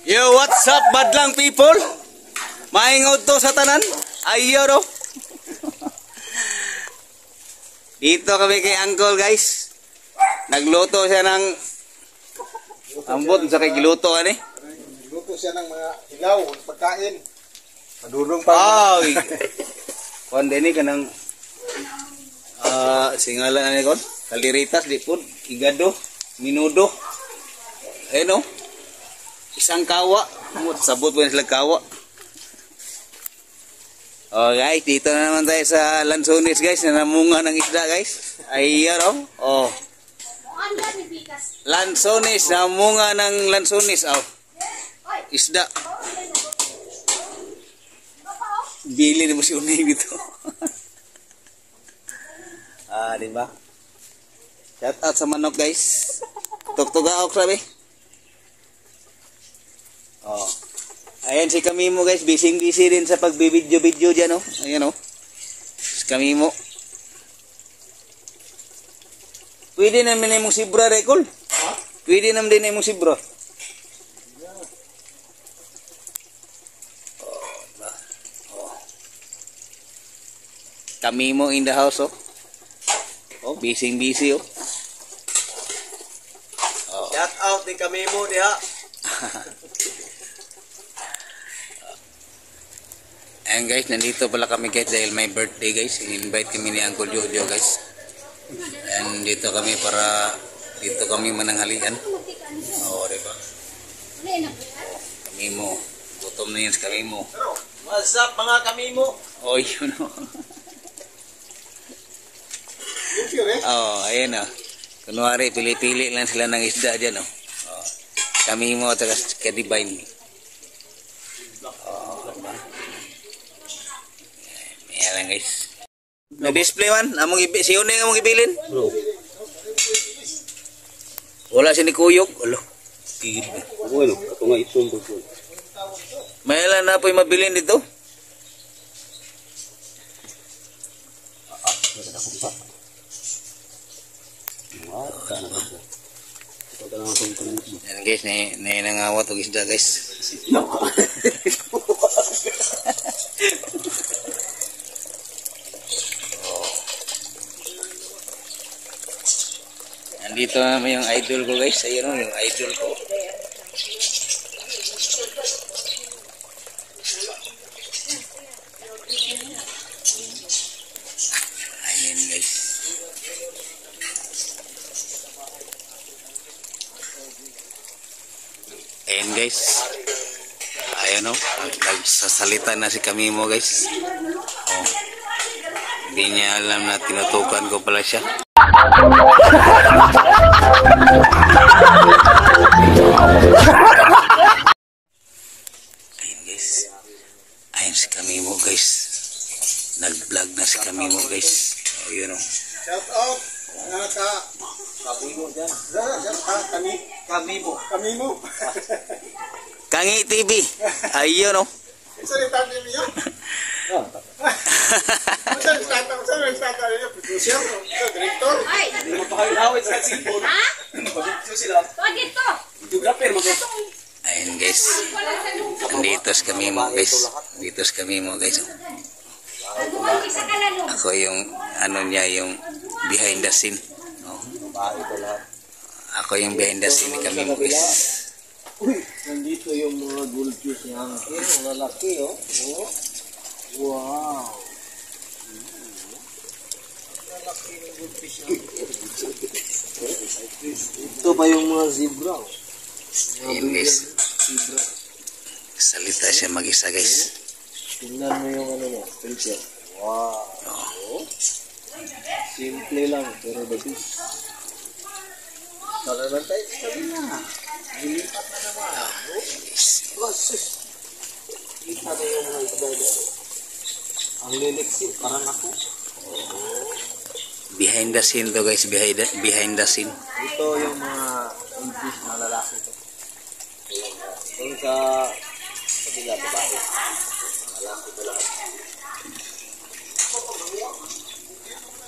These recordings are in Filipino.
Yo, what's up, badlang people? Maingod to sa tanan. Ayo do. Dito kami kay Uncle, guys. Nagluto siya ng ambot sa kay giluto ani. Nagluto siya ng mga hilaw, pagkain. Madulong pa. Ay. Kon dini kanang singalan ani kon. Kaliritas di pud, igado, minudo. Ayun, isang kawa. Sabot mo sila kawa. Oh guys, dito na naman tayo sa Lansones guys. Namunga ng isda guys. Ayan oh. Lansones, namunga ng Lansones. Oh. Isda. Bili mo si Unay dito. Diba? Shout out sa manok guys. Tugtugaok sabi. Oh. Ayan si Kamimo guys, busy din sa pagbibidyo-video dyan oh. Ayan oh. Si Kamimo. Pwede naman na mong sibra rekol. Pwede naman din na mong sibra. Oh. Kamimo in the house oh. Oh, busy oh. Shout out ni Kamimo diha. Ayan guys, nandito pala kami guys dahil my birthday guys. In-invite kami ni Uncle Jojo guys. And dito kami mananghalian. Oo, diba? Kamimo. Gutom na yun sa Kamimo. What's up mga Kamimo? Oh, yun o. Oh, ayan o. Kunwari, pili-pili lang sila ng isda dyan o. Oh. Kamimo at Kadibine. Ayan lang guys. Na-display man, si Unay among ibilin? Bro. Wala siya ni Kuyog. Alo. Bueno, ito nga itong bro. May ilan na po yung mabilin dito? Yan guys, nangangawa itong isda guys. Nandito naman yung idol ko guys. Ayun o, yung idol ko. Ayan guys. Ayan guys. Ayan o. Nagsasalita na si Kamimo guys. Oh. Hindi niya alam na tinutukan ko pala siya. Ayan guys. Ayan si Kamimo guys. Nag-vlog na si Kamimo guys. Ayun o. Shout out mga Kamimo dyan. Kamimo. Kangi TV. Ayun o. Isa rin tayo niyo? Saan yung producer? Director? Hindi mo pa kayo lawit sa cellphone. Ha? Pag-video sila. Pag-ito. Videographer mo. Ayun guys. Dito si Kamimo guys. Dito si Kamimo guys. Ako yung ano niya, yung behind the scene. Oh. Ako yung behind the scene ni Kamimo guys. Uy, nandito yung mga goldfish ni Angkin. Mga laki oh. Wow. Ito ba yung mga zebra? Ayan guys. Salita siya mag-isa guys. Tingnan mo yung ano niya, filter. Wow. Oh. Simple lang, pero the best. Sana naman tayo sabi na. Nilipat na naman. Sus. Kita na yung mga isda niya. Ang liliksi, parang ako. Behind the scene to guys. Behind the scene. Ito yung mga goldfish na lalaki to. Doon sa kabila, babae. Lalaki to lahat.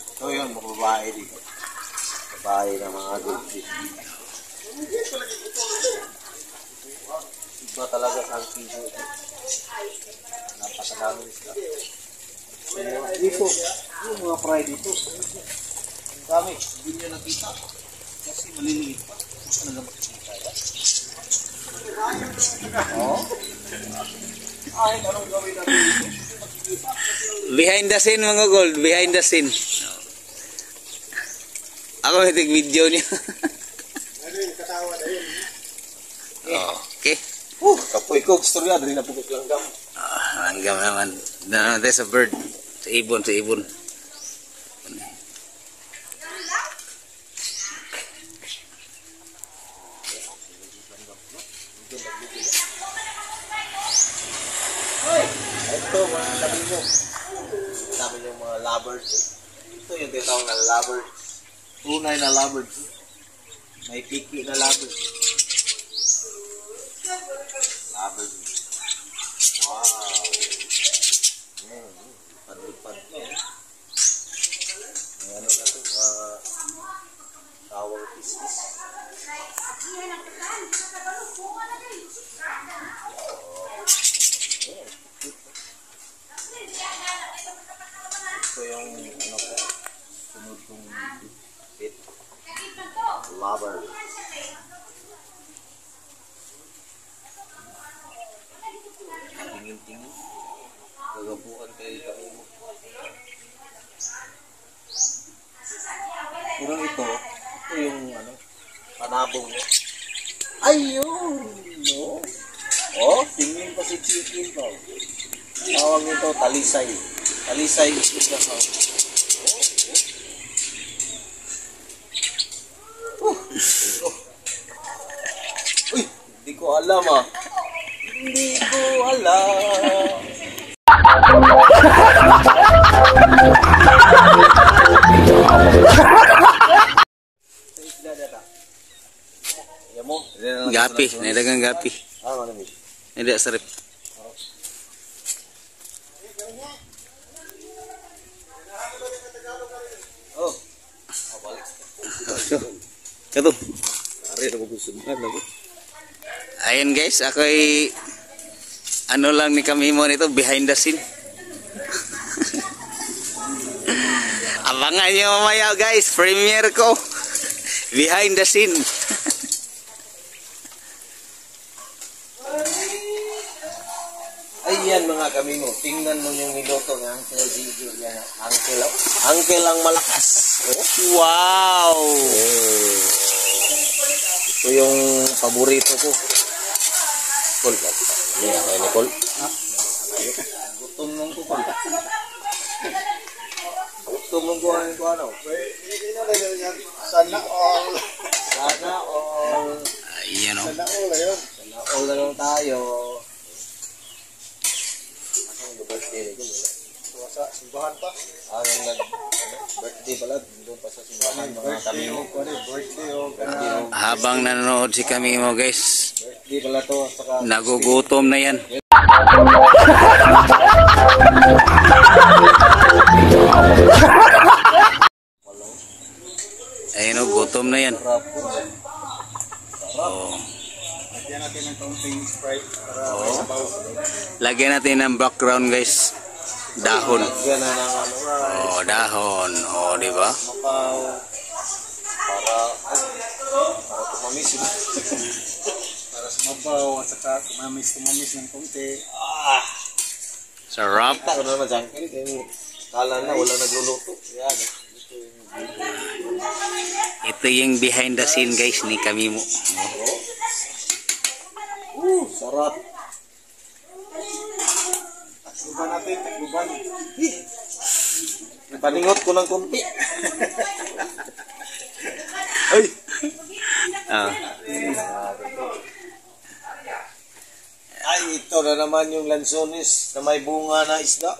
Ito yung mga babae dito. Babae ng mga goldfish. na talaga ang kiso. Napakadami isda. Dito, yung mga fry dito. Ang dami, hindi nyo nakita. Kasi maliliit pa. Gusto na naman kita ya. Oh. Ay, anong gawin natin dito? Behind the scene mga gold, behind the scene. Ako hitig video niya. Ano yung katawa na yun? Okay. Kapoy ko, istorya, dali na pugok langgam. Langgam naman. Doon tayo sa bird. Sa ibon, sa ibon. Ito, mga sabi mo. Sabi yung mga lovebirds. Ito yung tinatawag na lovebirds. Tunay na lovebirds. May piki na lovebirds. Lovebirds. Wow. Lipad-lipad na. May ano na ito, tawag kiskis. Ito yung ano ko, sunod kong bit. Lover. Tingin-tingin. Gagabuan kayo kami mo. Pero ito yung ano, panabong mo. Ayun! No? Oh, tingin pa si chicken pa. Tawag nito, talisay. Talisay is na sa Uy, hindi ko alam ah. Hindi ko alam. Gapi, naidagang gapi. Ah, mana ni? Hindi, sarip. Oh. Balik. Kato. Ari na gugustuhan ako. Ayun guys, ako'y ano lang ni kami mo nito, behind the scene. Abangan nyo mamaya guys, premiere ko. Behind the scene. Ayan mga kami mo, tingnan mo yung niloto ng Uncle Gigi yan. Uncle ang malakas. Oh. Wow! Ito yung paborito ko. Kol, hindi ako ni Kol. Gutom nung ko Kol. Gutom nung ko ano. Sana all. Sana all. Ayan o. Sana all ayun. Sana all na lang tayo. Birthday ko mula. Sa simbahan pa. Birthday pala. Doon pa sa simbahan. Mga kami mo. Birthday o. Habang nanonood si kami mo guys, Birthday pala to. Saka nagugutom na yan. Ayun o, gutom na yan. sarap po. Oh. Lagyan natin ng kaunting Sprite para Oo. sabaw. Lagyan natin ng background guys. Dahon. Lagyan na ng ano. Oh, dahon. Oh, di ba? Mapaw. Para tumamis yun. Para sumabaw at saka tumamis ng konti. Sarap. Kita ko na naman dyan. Kala na wala nagluluto. Yan. Ito yung behind the scene guys ni kami mo. Sarap. Takbuban natin, takbuban. Paningot ko ng konti. Ay! Oh. Ay, ito na naman yung lansones na may bunga na isda.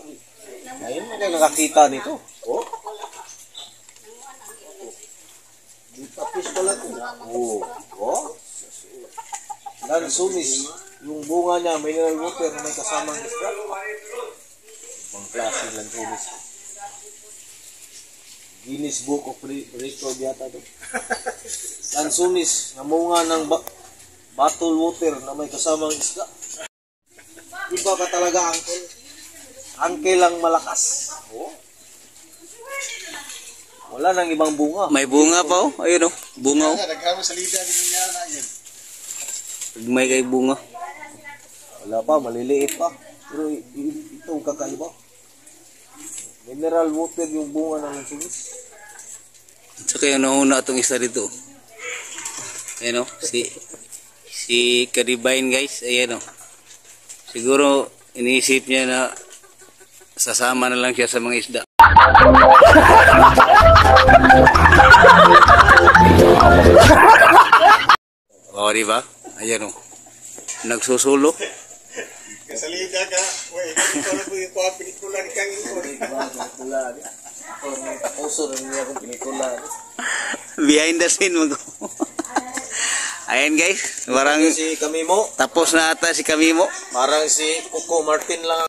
Ayun mo kayo nakakita nito. Oh. Di tapis pala ito. Oh. Oh. Lansones. Yung bunga niya, may mineral water na may kasamang isda. Ibang klase lansones. Guinness Book of Record yata ito. Lansones, na bunga ng bottle water na may kasamang isda. Iba ka talaga, Uncle. Uncle lang malakas. Oh. Wala nang ibang bunga. May bunga pa oh. Ayun oh. Bunga oh. Nagkamo sa lida niya na yan. May kay bunga. Wala pa, maliliit pa. Pero itong kakaiba. Mineral water yung bunga ng lansunis. Tsaka yung nauna itong isa dito. Ayan oh. Si Kadibine guys. Ayan oh. Siguro iniisip niya na sasama na lang siya sa mga isda. Oh, di ba? Ayan oh. Nagsusulo. Kasalida ka. Uy, ito po yung pelikula ni Kang Ipon. Pelikula. Uso rin niya kung pelikula. Behind the scene mo. Ayan guys. Parang Si Kamimo. tapos na ata si Kamimo. Parang si Coco Martin lang.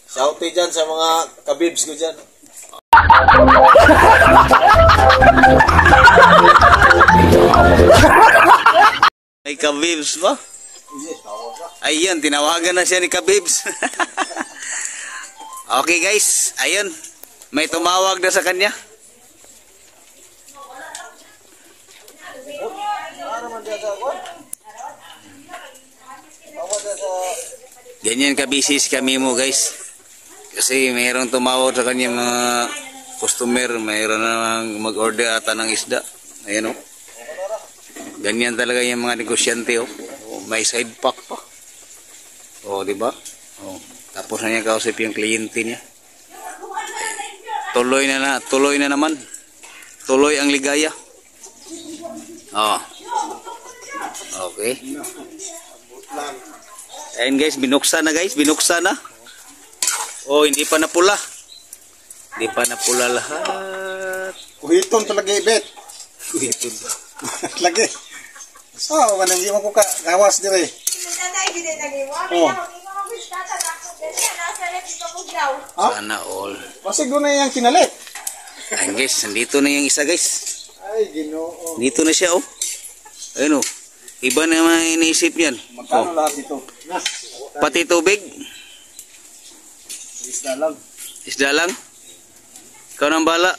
Shouty dyan sa mga kabibs ko dyan. Ay Kabibs ba? Ayun, tinawagan na siya ni Kabibs. Okay guys, ayun. May tumawag na sa kanya. Ganyan kabisi si Kamimo guys. Kasi mayroong tumawag sa kanya mga customer, mayroon na mag-order ata ng isda. Ayan o. Ganyan talaga yung mga negosyante o. May side pack pa. O, di ba? O, tapos na niya kausap yung kliyente niya. Tuloy na naman. Tuloy ang ligaya. O. Okay. Ayan guys, binuksan na guys, binuksan na. Oh, hindi pa napula. Hindi pa napula lahat. Kuhiton talaga ibet. Kuhiton. Lagi. So, manang iwan ko kawas dire. Oh. Sana all. Pasig na yung kinalit. Ayan guys, nandito na yung isa guys. Ay, Ginoo. Dito na siya oh. Ayun oh. Iba naman iniisip yan. Magkano Oh. lahat ito? Na. Pati tubig. Isda lang. Isda lang. Ikaw nang bala.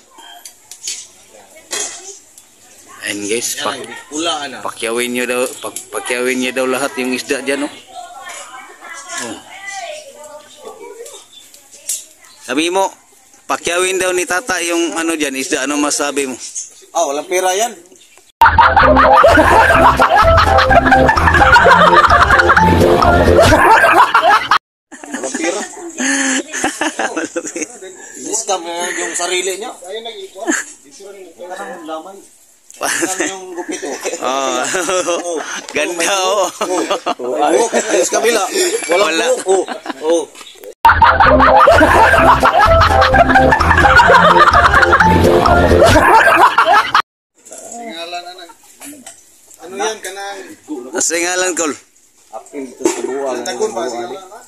Ayan guys, Pula na. pakyawin niyo daw, pakyawin niyo daw lahat yung isda diyan oh. Oh. Sabi mo, pakyawin daw ni tata yung ano diyan, isda, ano masabi mo? Ah, walang pera yan. Walang pera. Scam yung sarili niya. Ayun nag-ipon. Parang lamay. Scam yung gupit oh. Oh. Ganda oh. Ayos kabila. Wala. Oh. Oh. Tingala na nag. Ano yan kanang Asa ngalan kol? Apil to sa buwang. tagon ba tingala na?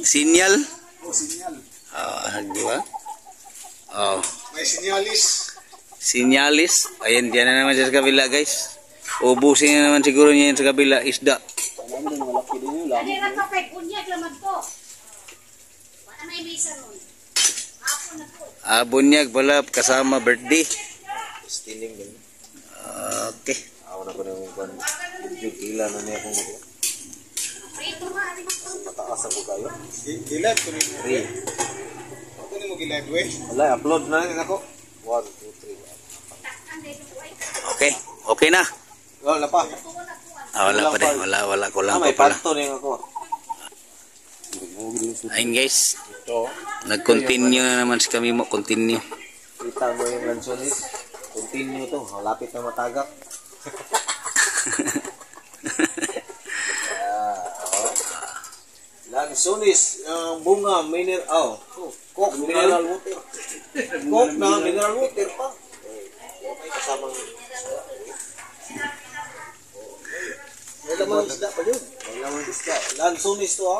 Sinyal? Oh, sinyal. Di ba? Oh. May sinyalis. Sinyalis. Ayan, diyan na naman siya sa kabila guys. Ubusin na naman siguro niya yan sa kabila, isda. Ano na to kay Kunyag lamag to. Wala na imisa nun. Hapon na po. Bunyag pala, kasama birthday. Stining din. Okay. Ako na ko na yung ban. Yung ila na niya kung mag- Prito nga, ano ba to? mataas ako kayo. Gilad ko ni mo. Three. Ako ni mo gilad we. Wala, upload na rin ako. 1, 2, 3. Takkan dito po ay. Okay. Okay na. Wala pa. Wala pa din. Wala. Kulang May pa pala. panto rin ako. Ayun guys. Ito. Nag-continue na naman si kami mo. Continue. Kita mo yung lansonis. Continue to. Malapit na matagak. Lansonis. Bunga. Coke. Mineral water. Coke na mineral water pa. May kasamang. May lamang isda pa yun. May lamang isda. Lansonis to ha.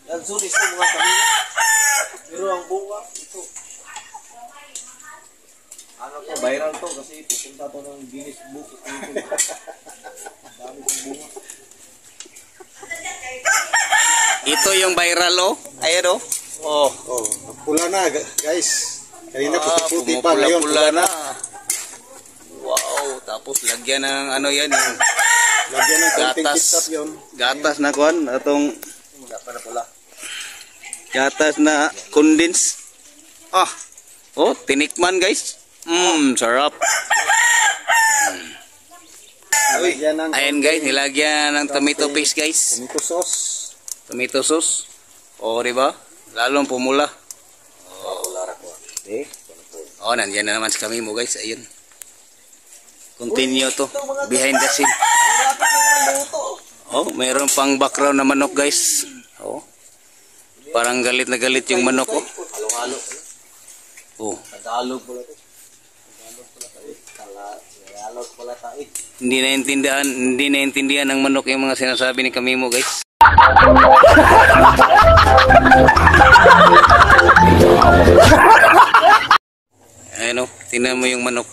Lansonis to mga kanina. Pero ang bunga ito. Ano to, viral to kasi pupunta to ng Guinness Book. Dami ng bunga. Ito yung viral oh. Ayan oh. Oh. Oh, pula na guys. Kanina puti-puti pa, ngayon pula na. Wow, tapos lagyan ng ano yan yung lagyan ng konting gatas. ketchup yun. Gatas na kuan, atong Wala pa na pula. gatas na condense. Ah. Oh, tinikman guys. Sarap. Lagyan ng Ayan guys, nilagyan ng tomato paste guys. tomato sauce. Tomato sauce. Oh, di ba? Lalong pumula. Eh, Oh, nandiyan na naman si kami mo guys. Ayun. Continue to. Behind the scene. Oh, mayroon pang background na manok guys. Oh. Parang galit na galit yung manok oh. halo-halo. Oh. Tagalog pala to. Tagalog pala tayo. Hindi naintindihan ng manok yung mga sinasabi ni kami mo guys. Ayun oh, tingnan mo yung manok.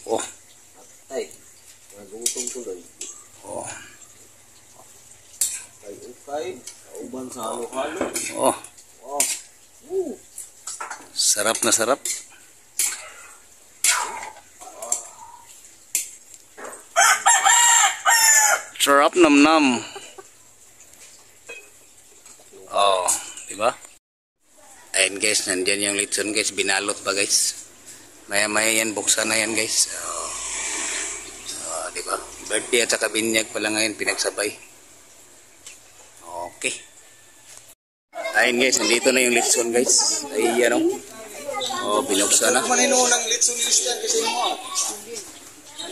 Oh. Ay, nagutong tuloy. Oh. Ay, okay. Kauban sa halo-halo. Oh. Oh. Sarap na sarap. Sarap nam-nam. Oh, di ba? Ayun guys, nandiyan yung litson guys, binalot pa guys. Maya-maya yan, buksan na yan guys. Oh, di ba? Birthday at saka binyag pala ngayon, pinagsabay. Okay. Ayun guys, nandito na yung litson guys. Ay, ano? Oh, binuksan na. Manino ng litson ni Christian kasi mo.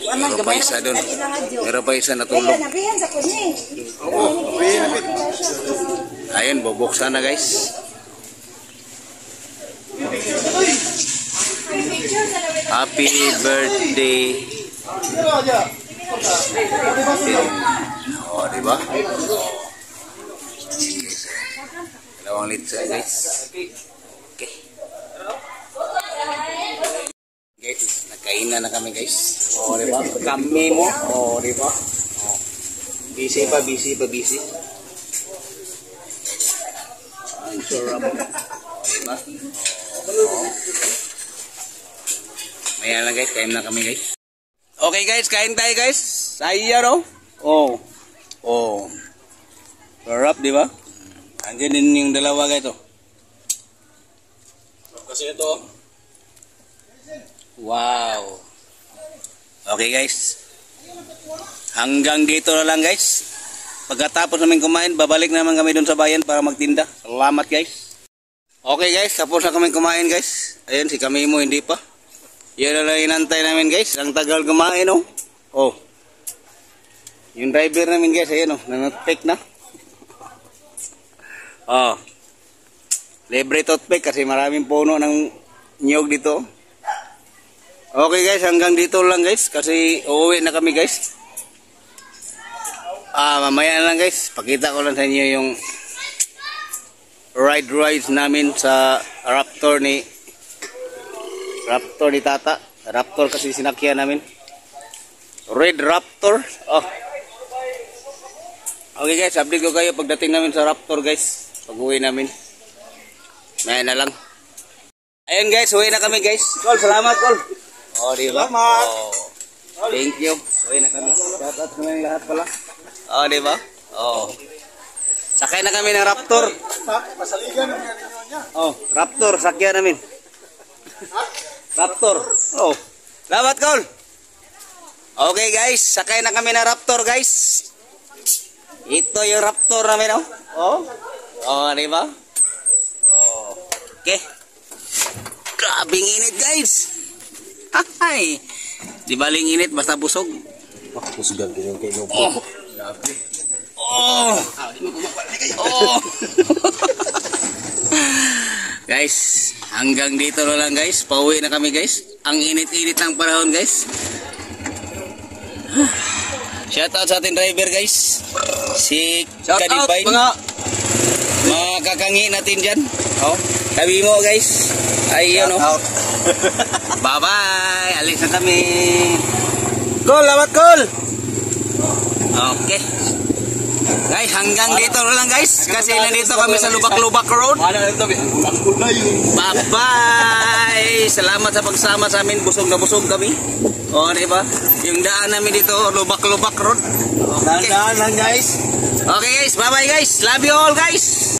Meron pa isa doon. Meron pa isa natulog. Ayun, bubuksan na guys. Happy birthday. Oh, diba? Dalawang litson guys. Okay. Guys, nagkainan na kami guys. Oh, diba? Kami mo. Oh, diba? Oh. Busy pa. Ang sarap. Diba? Oh. Maya lang guys, kain na kami guys. Okay guys, kain tayo guys. Saya no? Oh. Oh. Sarap, diba? Andiyan din yung dalawa guys oh. Kasi ito. Wow. Okay guys. Hanggang dito na lang guys. Pagkatapos namin kumain, babalik naman kami doon sa bayan para magtinda. Salamat guys. Okay guys, tapos na kami kumain guys. Ayun, si kami mo hindi pa. Yan na lang inantay namin guys. Ang tagal kumain oh. Oh. Yung driver namin guys, ayun oh. Nanotpick na. Oh. Libre toothpick kasi maraming puno ng niyog dito. Okay guys, hanggang dito lang guys kasi uuwi na kami guys. Mamaya na lang guys, pakita ko lang sa inyo yung rides namin sa Raptor ni Tata. Raptor kasi sinakyan namin. Red Raptor. Oh. Okay guys, update ko kayo pagdating namin sa Raptor guys. Pag-uwi namin. Maya na lang. Ayun guys, uwi na kami guys. Col, salamat Col. Oh, diba? Salamat. Oh. Thank you. Uwi na kami. Shout out kami lahat pala. Oh, diba? Oh. Sakay na kami ng Raptor. Pasaligan ng ninyo niya. Oh, Raptor, sakyan namin. Raptor. Oh. Salamat, Col. Okay, guys. Sakay na kami ng Raptor, guys. Ito yung Raptor namin, oh. Oh. Oh, diba? Oh. Okay. Grabing init, guys. Ay. Di baling init, basta busog. Kusgan din yung kay Lobo. Oh. Oh. Oh. Guys, hanggang dito na lang guys. Pauwi na kami guys. Ang init-init ng panahon guys. Shout out sa ating driver guys. Si Kadibay. Mga kakangi natin dyan. Oh, sabi mo guys. Ayun, Shout oh. out. Bye-bye. Alis na kami. Col, lawat col. Okay. Guys, hanggang dito na lang guys. Kasi nandito kami sa Lubak-Lubak Road. Ano na ito? Ang na yun. Bye-bye! Salamat sa pagsama sa amin. Busog na busog kami. O, di ba? Yung daan namin dito, Lubak-Lubak Road. Okay. Dahan-dahan lang guys. Okay guys, bye-bye guys. Love you all guys.